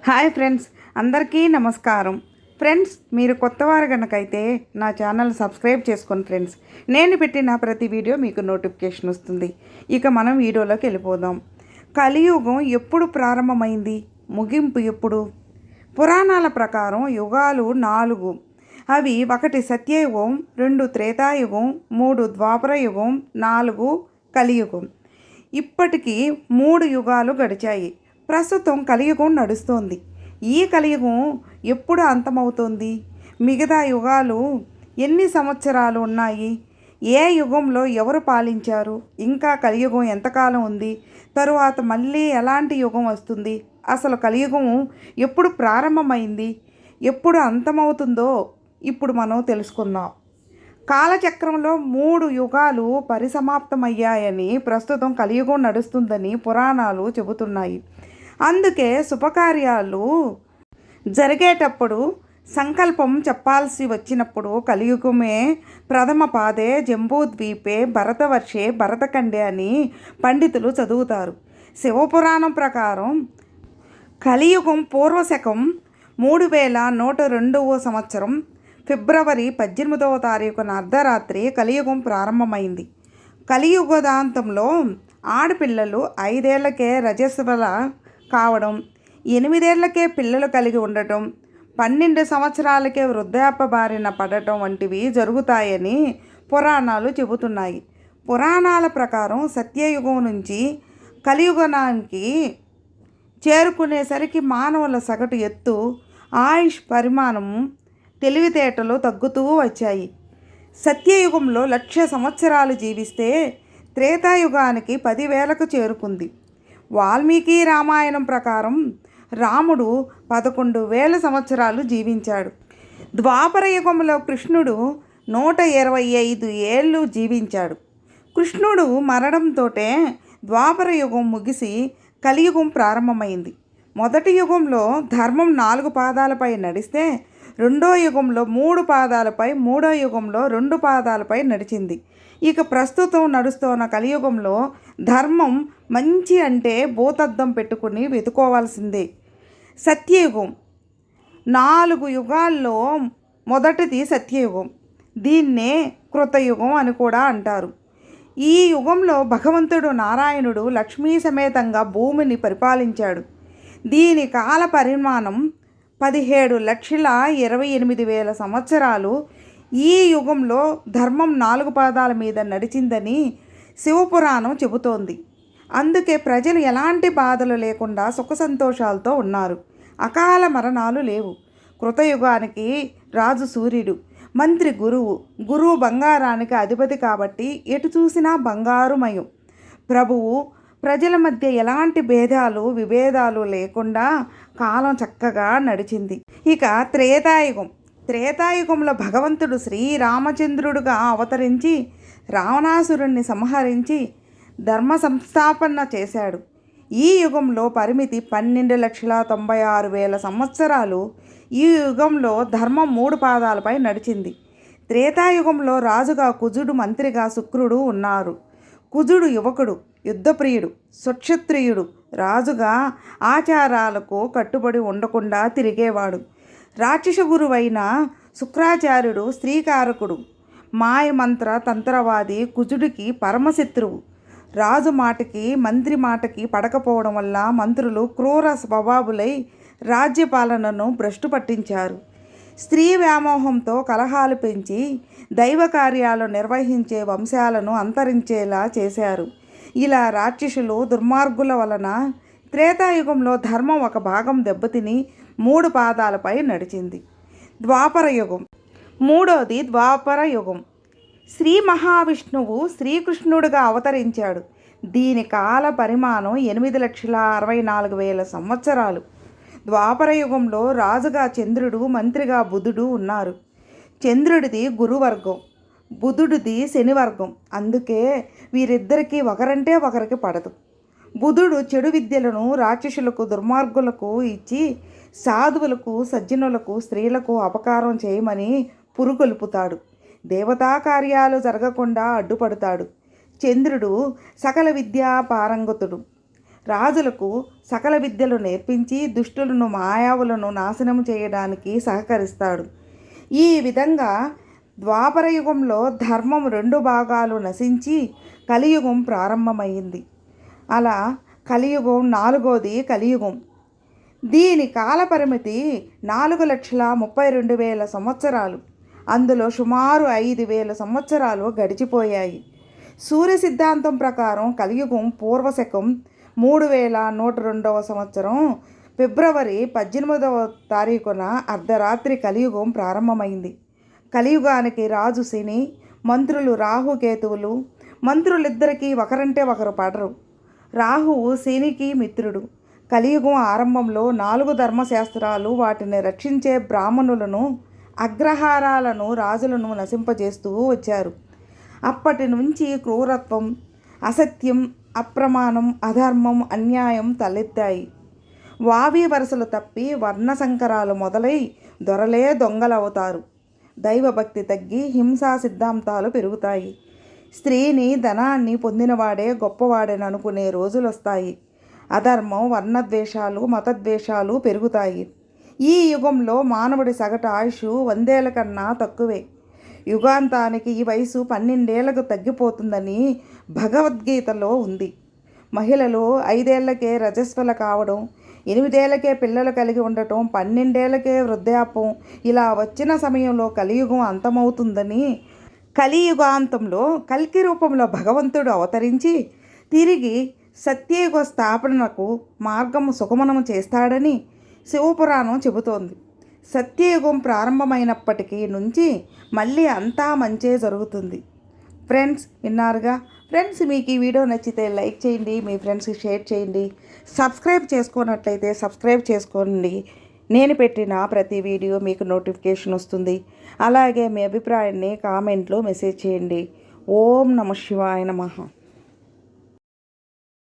Hi friends, అందరికీ నమస్కారం. Friends, మీరు కొత్తవారు కనుకైతే నా ఛానల్ సబ్స్క్రైబ్ చేసుకోండి ఫ్రెండ్స్. నేను పెట్టిన ప్రతి వీడియో మీకు నోటిఫికేషన్ వస్తుంది. ఇక మనం వీడియోలోకి వెళ్ళిపోదాం. కలియుగం ఎప్పుడు ప్రారంభమైంది, ముగింపు ఎప్పుడు? పురాణాల ప్రకారం యుగాలు 4. అవి 1 సత్యయుగం, 2 త్రేతాయుగం, 3 ద్వాపర యుగం, 4 కలియుగం. ఇప్పటికీ 3 యుగాలు గడిచాయి. ప్రస్తుతం కలియుగం నడుస్తోంది. ఈ కలియుగం ఎప్పుడు అంతమవుతోంది? మిగతా యుగాలు ఎన్ని సంవత్సరాలు ఉన్నాయి? ఏ యుగంలో ఎవరు పాలించారు? ఇంకా కలియుగం ఎంతకాలం ఉంది? తరువాత మళ్ళీ ఎలాంటి యుగం వస్తుంది? అసలు కలియుగం ఎప్పుడు ప్రారంభమైంది, ఎప్పుడు అంతమవుతుందో ఇప్పుడు మనం తెలుసుకుందాం. కాలచక్రంలో 3 యుగాలు పరిసమాప్తమయ్యాయని, ప్రస్తుతం కలియుగం నడుస్తుందని పురాణాలు చెబుతున్నాయి. అందుకే శుభకార్యాలు జరిగేటప్పుడు సంకల్పం చెప్పాల్సి వచ్చినప్పుడు కలియుగమే ప్రథమ పాదే జంబూద్వీపే భరతవర్షే భరతఖండే అని పండితులు చదువుతారు. శివపురాణం ప్రకారం కలియుగం పూర్వశకం 3102వ సంవత్సరం ఫిబ్రవరి 18వ తారీఖున అర్ధరాత్రి కలియుగం ప్రారంభమైంది. కలియుగదాంతంలో ఆడపిల్లలు 5 ఏళ్లకే రజస్వల కావడం, 8 ఏళ్లకే పిల్లలు కలిగి ఉండటం, 12 సంవత్సరాలకే వృద్ధాప్య బారిన పడటం వంటివి జరుగుతాయని పురాణాలు చెబుతున్నాయి. పురాణాల ప్రకారం సత్యయుగం నుంచి కలియుగానికి చేరుకునేసరికి మానవుల సగటు ఎత్తు, ఆయుష్ పరిమాణం, తెలివితేటలు తగ్గుతూ వచ్చాయి. సత్యయుగంలో 1,00,000 సంవత్సరాలు జీవిస్తే త్రేతాయుగానికి 10,000కు చేరుకుంది. వాల్మీకి రామాయణం ప్రకారం రాముడు 11,000 సంవత్సరాలు జీవించాడు. ద్వాపర యుగంలో కృష్ణుడు 125 ఏళ్ళు జీవించాడు. కృష్ణుడు మరణంతోటే ద్వాపర యుగం ముగిసి కలియుగం ప్రారంభమైంది. మొదటి యుగంలో ధర్మం 4 పాదాలపై నడిస్తే, రెండో యుగంలో 3 పాదాలపై, మూడో యుగంలో 2 పాదాలపై నడిచింది. ఇక ప్రస్తుతం నడుస్తున్న కలియుగంలో ధర్మం మంచి అంటే భూతద్దం పెట్టుకుని వెతుకోవాల్సిందే. సత్యయుగం 4 యుగాల్లో మొదటిది సత్యయుగం. దీన్నే కృతయుగం అని కూడా అంటారు. ఈ యుగంలో భగవంతుడు నారాయణుడు లక్ష్మీ సమేతంగా భూమిని పరిపాలించాడు. దీని కాల పరిమాణం 17,28,000 సంవత్సరాలు. ఈ యుగంలో ధర్మం 4 పాదాల మీద నడిచిందని శివపురాణం చెబుతోంది. అందుకే ప్రజలు ఎలాంటి బాధలు లేకుండా సుఖ సంతోషాలతో ఉన్నారు. అకాల మరణాలు లేవు. కృతయుగానికి రాజు సూర్యుడు, మంత్రి గురువు. గురువు బంగారానికి అధిపతి కాబట్టి ఎటు చూసినా బంగారుమయం. ప్రభువు ప్రజల మధ్య ఎలాంటి భేదాలు విభేదాలు లేకుండా కాలం చక్కగా నడిచింది. ఇక త్రేతాయుగంలో భగవంతుడు శ్రీరామచంద్రుడుగా అవతరించి రావణాసురుణ్ణి సంహరించి ధర్మ సంస్థాపన చేశాడు. ఈ యుగంలో పరిమితి 12,96,000 సంవత్సరాలు. ఈ యుగంలో ధర్మం 3 పాదాలపై నడిచింది. త్రేతాయుగంలో రాజుగా కుజుడు, మంత్రిగా శుక్రుడు ఉన్నారు. కుజుడు యువకుడు, యుద్ధప్రియుడు, సుక్షత్రియుడు. రాజుగా ఆచారాలకు కట్టుబడి ఉండకుండా తిరిగేవాడు. రాక్షస గురువైన శుక్రాచార్యుడు స్త్రీకారకుడు, మాయమంత్ర తంత్రవాది. కుజుడికి పరమశత్రువు. రాజు మాటకి మంత్రి మాటకి పడకపోవడం వల్ల మంత్రులు క్రూర స్వభావులై రాజ్యపాలనను భ్రష్టు పట్టించారు. స్త్రీ వ్యామోహంతో కలహాలు పెంచి దైవ కార్యాలు నిర్వహించే వంశాలను అంతరించేలా చేశారు. ఇలా రాక్షసులు దుర్మార్గుల వలన త్రేతాయుగంలో ధర్మం ఒక భాగం దెబ్బతిని 3 పాదాలపై నడిచింది. ద్వాపర యుగం. మూడోది ద్వాపర యుగం. శ్రీ మహావిష్ణువు శ్రీకృష్ణుడిగా అవతరించాడు. దీని కాల పరిమాణం 8,64,000 సంవత్సరాలు. ద్వాపర యుగంలో రాజుగా చంద్రుడు, మంత్రిగా బుధుడు ఉన్నారు. చంద్రుడిది గురువర్గం, బుధుడిది శనివర్గం. అందుకే వీరిద్దరికీ ఒకరంటే ఒకరికి పడదు. బుధుడు చెడు విద్యలను రాక్షసులకు, దుర్మార్గులకు ఇచ్చి సాధువులకు, సజ్జనులకు, స్త్రీలకు అపకారం చేయమని పురుగొల్పుతాడు. దేవతా కార్యాలు జరగకుండా అడ్డుపడతాడు. చంద్రుడు సకల విద్యా పారంగతుడు. రాజులకు సకల విద్యలు నేర్పించి దుష్టులను మాయావులను నాశనం చేయడానికి సహకరిస్తాడు. ఈ విధంగా ద్వాపర యుగంలో ధర్మం 2 భాగాలు నశించి కలియుగం ప్రారంభమైంది. అలా కలియుగం 4వది కలియుగం. దీని కాలపరిమితి 4,32,000 సంవత్సరాలు. అందులో సుమారు 5,000 సంవత్సరాలు గడిచిపోయాయి. సూర్య సిద్ధాంతం ప్రకారం కలియుగం పూర్వశకం 3102 సంవత్సరం ఫిబ్రవరి 18వ తారీఖున అర్ధరాత్రి కలియుగం ప్రారంభమైంది. కలియుగానికి రాజు శని, మంత్రులు రాహుకేతువులు. మంత్రులిద్దరికీ ఒకరంటే ఒకరు పడరు. రాహువు శనికి మిత్రుడు. కలియుగం ఆరంభంలో 4 ధర్మశాస్త్రాలు వాటిని రక్షించే బ్రాహ్మణులను, అగ్రహారాలను, రాజులను నశింపజేస్తూ వచ్చారు. అప్పటి నుంచి క్రూరత్వం, అసత్యం, అప్రమాణం, అధర్మం, అన్యాయం తలెత్తాయి. వావి వరసలు తప్పి వర్ణ సంకరాలు మొదలై దొరలే దొంగలవుతారు. దైవభక్తి తగ్గి హింసా సిద్ధాంతాలు పెరుగుతాయి. స్త్రీని, ధనాన్ని పొందినవాడే గొప్పవాడని అనుకునే రోజులు వస్తాయి. అధర్మం, వర్ణద్వేషాలు, మతద్వేషాలు పెరుగుతాయి. ఈ యుగంలో మానవుడి సగటు ఆయుష్ 100 ఏళ్ల కన్నా తక్కువే. యుగాంతానికి ఈ వయసు 12 ఏళ్లకు తగ్గిపోతుందని భగవద్గీతలో ఉంది. మహిళలు 5 ఏళ్లకే రజస్వల కావడం, 8 ఏళ్లకే పిల్లలు కలిగి ఉండటం, 12 ఏళ్లకే వృద్ధాప్యం ఇలా వచ్చిన సమయంలో కలియుగం అంతమవుతుందని, కలియుగాంతంలో కల్కి రూపంలో భగవంతుడు అవతరించి తిరిగి సత్యయుగ స్థాపనకు మార్గము సుగమనము చేస్తాడని శివపురాణం చెబుతోంది. సత్యయుగం ప్రారంభమైనప్పటికీ నుంచి మళ్ళీ అంతా మంచే జరుగుతుంది. ఫ్రెండ్స్, విన్నారుగా. ఫ్రెండ్స్, మీకు ఈ వీడియో నచ్చితే లైక్ చేయండి, మీ ఫ్రెండ్స్కి షేర్ చేయండి. సబ్స్క్రైబ్ చేసుకున్నట్లయితే సబ్స్క్రైబ్ చేసుకోండి. నేను పెట్టిన ప్రతి వీడియో మీకు నోటిఫికేషన్ వస్తుంది. అలాగే మీ అభిప్రాయాన్ని కామెంట్లో మెసేజ్ చేయండి. ఓం నమః శివాయ నమః.